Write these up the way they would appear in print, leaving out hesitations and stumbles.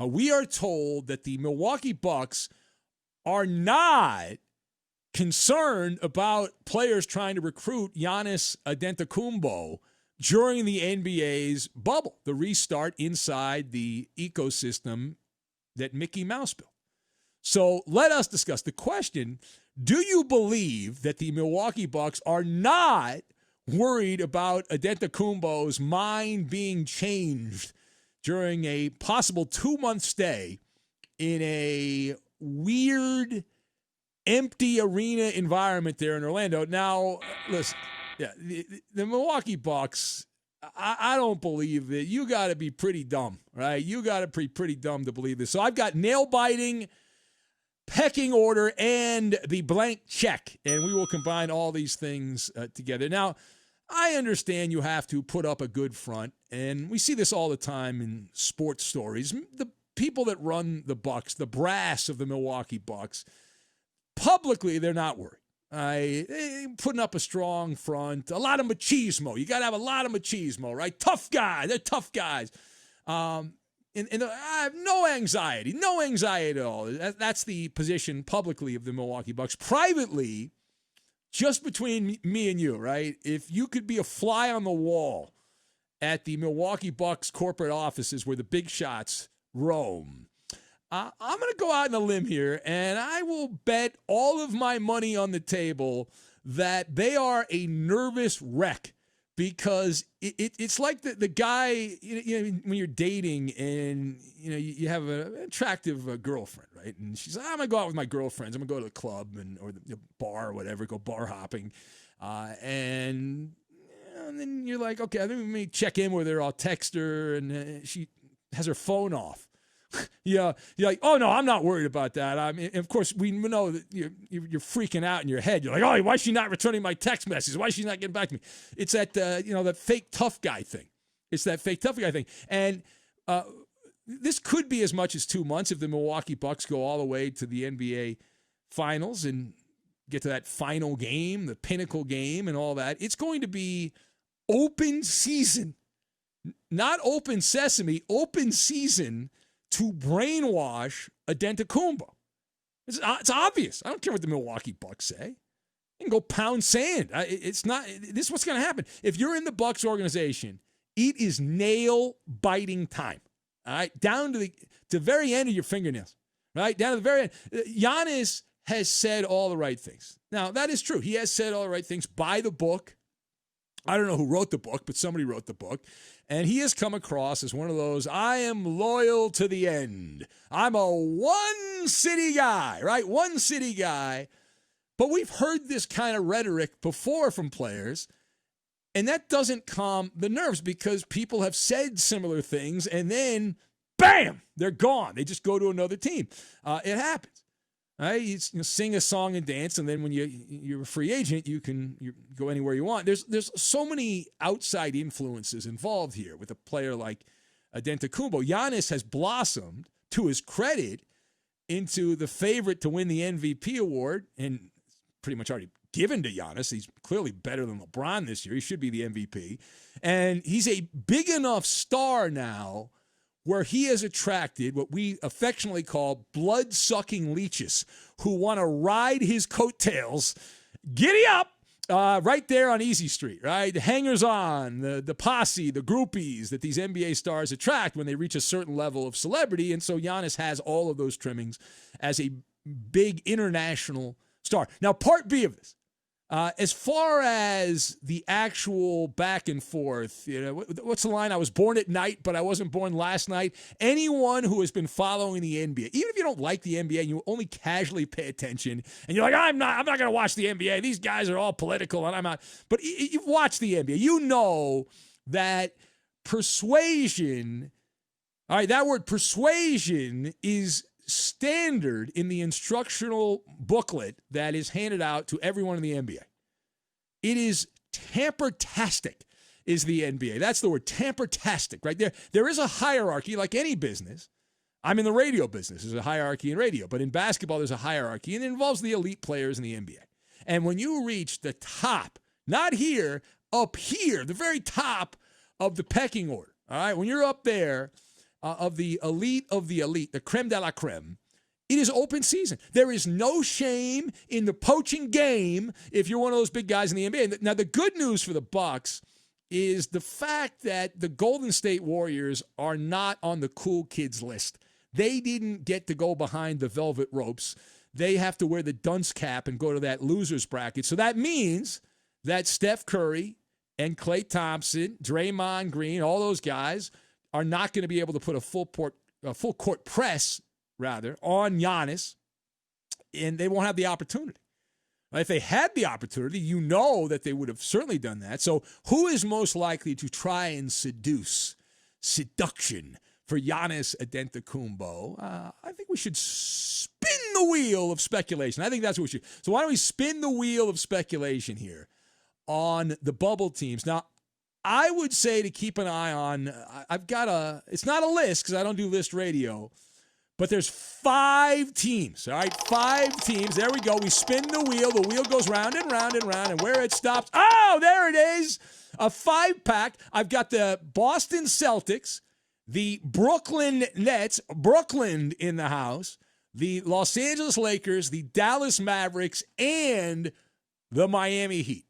we are told that the Milwaukee Bucks are not concerned about players trying to recruit Giannis Antetokounmpo during the NBA's bubble, the restart inside the ecosystem that Mickey Mouse built. So let us discuss the question. Do you believe that the Milwaukee Bucks are not worried about Antetokounmpo's mind being changed during a possible 2-month stay in a weird, empty arena environment there in Orlando? Now, listen, the Milwaukee Bucks, I don't believe that. You got to be pretty dumb, right? You got to be pretty dumb to believe this. So I've got nail-biting, pecking order, and the blank check, and we will combine all these things together. Now, I understand you have to put up a good front, and we see this all the time in sports stories. The people that run the Bucks, the brass of the Milwaukee Bucks, publicly they're not worried. Putting up a strong front, a lot of machismo. You got to have a lot of machismo, right? Tough guy. They're tough guys. And I have no anxiety at all. That's the position publicly of the Milwaukee Bucks. Privately, just between me and you, right? If you could be a fly on the wall at the Milwaukee Bucks corporate offices where the big shots roam, I'm going to go out on a limb here, and I will bet all of my money on the table that they are a nervous wreck, because it's like the guy, when you're dating and you have an attractive girlfriend, right? And she's like, I'm going to go out with my girlfriends. I'm going to go to the club or the bar or whatever, go bar hopping. And then you're like, okay, let me check in with her. I'll text her, and she has her phone off. You're like, oh no, I'm not worried about that. I mean, of course, we know that you're freaking out in your head. You're like, oh, why is she not returning my text messages? Why is she not getting back to me? It's that that fake tough guy thing. It's that fake tough guy thing. And this could be as much as 2 months if the Milwaukee Bucks go all the way to the NBA Finals and get to that final game, the pinnacle game, and all that. It's going to be open season, not open sesame, open season to brainwash Antetokounmpo. It's obvious. I don't care what the Milwaukee Bucks say. You can go pound sand. It's not. This is what's going to happen. If you're in the Bucks organization, it is nail-biting time. All right, down to the very end of your fingernails. Right, down to the very end. Giannis has said all the right things. Now, that is true. He has said all the right things by the book. I don't know who wrote the book, but somebody wrote the book. And he has come across as one of those, I am loyal to the end. I'm a one-city guy, right? One-city guy. But we've heard this kind of rhetoric before from players, and that doesn't calm the nerves because people have said similar things, and then, bam, they're gone. They just go to another team. It happens. Right? You sing a song and dance, and then when you're a free agent, you go anywhere you want. There's so many outside influences involved here with a player like Antetokounmpo. Giannis has blossomed, to his credit, into the favorite to win the MVP award, and pretty much already given to Giannis. He's clearly better than LeBron this year. He should be the MVP. And he's a big enough star now where he has attracted what we affectionately call blood-sucking leeches who want to ride his coattails. Giddy up! Right there on Easy Street, right? The hangers-on, the posse, the groupies that these NBA stars attract when they reach a certain level of celebrity. And so Giannis has all of those trimmings as a big international star. Now, part B of this. As far as the actual back and forth, what's the line? I was born at night, but I wasn't born last night. Anyone who has been following the NBA, even if you don't like the NBA and you only casually pay attention, and you're like, I'm not going to watch the NBA. These guys are all political, and I'm not. But you've watched the NBA. You know that persuasion, all right, that word persuasion is standard in the instructional booklet that is handed out to everyone in the NBA. It is tamper-tastic is the NBA. That's the word, tamper-tastic, right there. There is a hierarchy like any business. I'm in the radio business. There's a hierarchy in radio. But in basketball, there's a hierarchy, and it involves the elite players in the NBA. And when you reach the top, not here, up here, the very top of the pecking order, all right, when you're up there, of the elite, the creme de la creme, it is open season. There is no shame in the poaching game if you're one of those big guys in the NBA. Now, the good news for the Bucks is the fact that the Golden State Warriors are not on the cool kids list. They didn't get to go behind the velvet ropes. They have to wear the dunce cap and go to that loser's bracket. So that means that Steph Curry and Klay Thompson, Draymond Green, all those guys are not going to be able to put a full court press on Giannis, and they won't have the opportunity. If they had the opportunity, you know that they would have certainly done that. So who is most likely to try and seduction for Giannis Antetokounmpo? I think we should spin the wheel of speculation. I think that's what we should. So why don't we spin the wheel of speculation here on the bubble teams? Now, I would say to keep an eye on, it's not a list because I don't do list radio, but there's 5 teams, all right? 5 teams. There we go. We spin the wheel. The wheel goes round and round and round, and where it stops, there it is, a 5-pack. I've got the Boston Celtics, the Brooklyn Nets, Brooklyn in the house, the Los Angeles Lakers, the Dallas Mavericks, and the Miami Heat.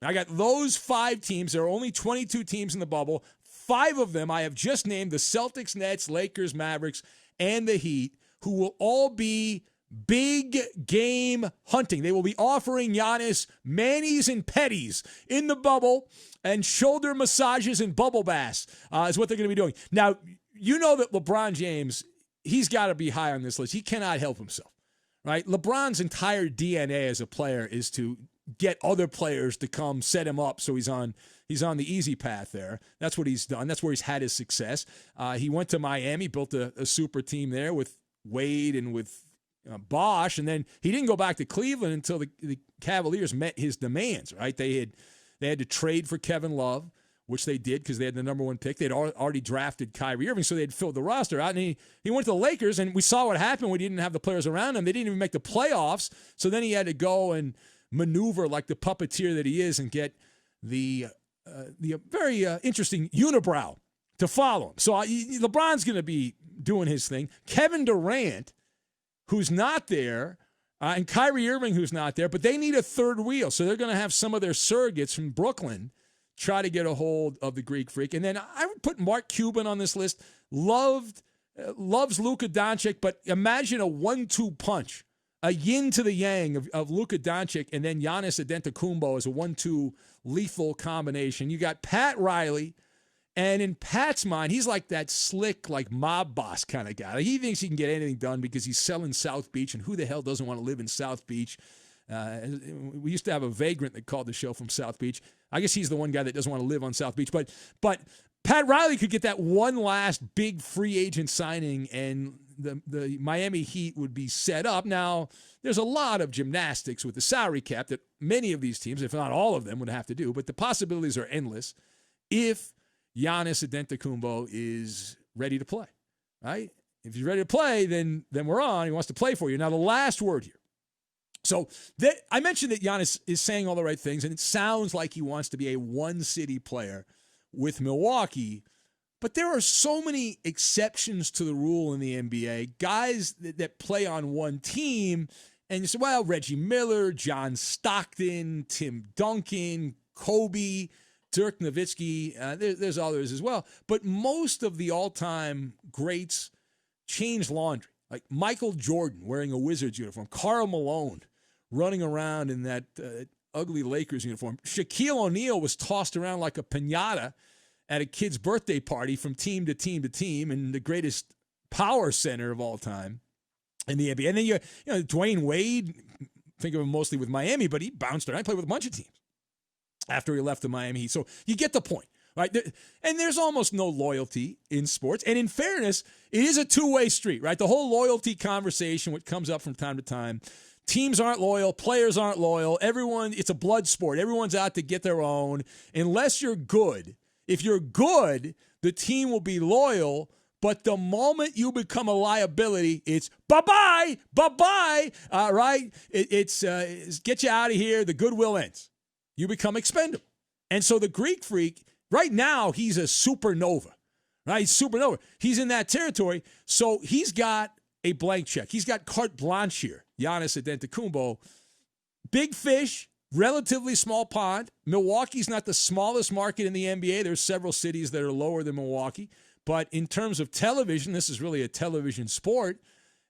I got those 5 teams. There are only 22 teams in the bubble. 5 of them I have just named: the Celtics, Nets, Lakers, Mavericks, and the Heat, who will all be big game hunting. They will be offering Giannis manis and petties in the bubble, and shoulder massages and bubble baths is what they're going to be doing. Now, you know that LeBron James, he's got to be high on this list. He cannot help himself, right? LeBron's entire DNA as a player is to get other players to come set him up so he's on the easy path there. That's what he's done. That's where he's had his success. He went to Miami, built a super team there with Wade and with Bosh, and then he didn't go back to Cleveland until the Cavaliers met his demands, right? They had to trade for Kevin Love, which they did because they had the number 1 pick. They'd already drafted Kyrie Irving, so they'd filled the roster out. And he went to the Lakers, and we saw what happened when he didn't have the players around him. They didn't even make the playoffs, so then he had to go and maneuver like the puppeteer that he is and get the very interesting unibrow to follow him. So LeBron's going to be doing his thing. Kevin Durant, who's not there, and Kyrie Irving, who's not there, but they need a third wheel. So they're going to have some of their surrogates from Brooklyn try to get a hold of the Greek Freak. And then I would put Mark Cuban on this list. Loves Luka Doncic, but imagine a 1-2 punch. A yin to the yang of Luka Doncic and then Giannis Antetokounmpo as a 1-2 lethal combination. You got Pat Riley, and in Pat's mind, he's like that slick, like mob boss kind of guy. He thinks he can get anything done because he's selling South Beach, and who the hell doesn't want to live in South Beach? We used to have a vagrant that called the show from South Beach. I guess he's the one guy that doesn't want to live on South Beach. But Pat Riley could get that one last big free agent signing, and the Miami Heat would be set up. Now, there's a lot of gymnastics with the salary cap that many of these teams, if not all of them, would have to do. But the possibilities are endless if Giannis Antetokounmpo is ready to play, right? If he's ready to play, then we're on. He wants to play for you. Now, the last word here. So I mentioned that Giannis is saying all the right things, and it sounds like he wants to be a one-city player with Milwaukee. But there are so many exceptions to the rule in the NBA. Guys that play on one team, and you say, well, Reggie Miller, John Stockton, Tim Duncan, Kobe, Dirk Nowitzki, there's others as well. But most of the all-time greats change laundry. Like Michael Jordan wearing a Wizards uniform, Karl Malone running around in that ugly Lakers uniform. Shaquille O'Neal was tossed around like a piñata at a kid's birthday party from team to team to team, and the greatest power center of all time in the NBA. And then you know Dwayne Wade, think of him mostly with Miami, but he bounced around. He played with a bunch of teams after he left the Miami Heat. So you get the point, right? And there's almost no loyalty in sports. And in fairness, it is a two-way street, right? The whole loyalty conversation, which comes up from time to time, teams aren't loyal, players aren't loyal. It's a blood sport. Everyone's out to get their own. Unless you're good. If you're good, the team will be loyal, but the moment you become a liability, it's bye-bye, right? It's get you out of here, the goodwill ends. You become expendable. And so the Greek Freak, right now, he's a supernova, Right? He's supernova. He's in that territory. So he's got a blank check. He's got carte blanche here. Giannis Antetokounmpo. Big fish, relatively small pond. Milwaukee's not the smallest market in the NBA. There's several cities that are lower than Milwaukee. But in terms of television, this is really a television sport.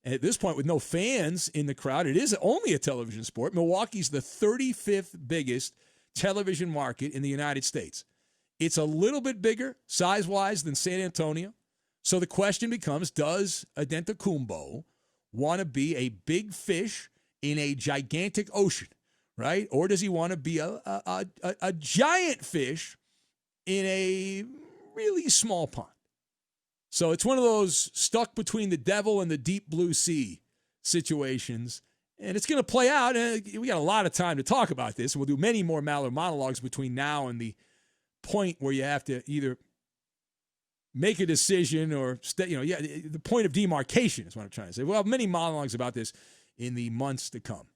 At this point, with no fans in the crowd, it is only a television sport. Milwaukee's the 35th biggest television market in the United States. It's a little bit bigger, size-wise, than San Antonio. So the question becomes, does Antetokounmpo want to be a big fish in a gigantic ocean, right? Or does he want to be a giant fish in a really small pond? So it's one of those stuck between the devil and the deep blue sea situations. And it's going to play out. And we got a lot of time to talk about this. We'll do many more Maller monologues between now and the point where you have to either make a decision or the point of demarcation is what I'm trying to say. We'll have many monologues about this in the months to come.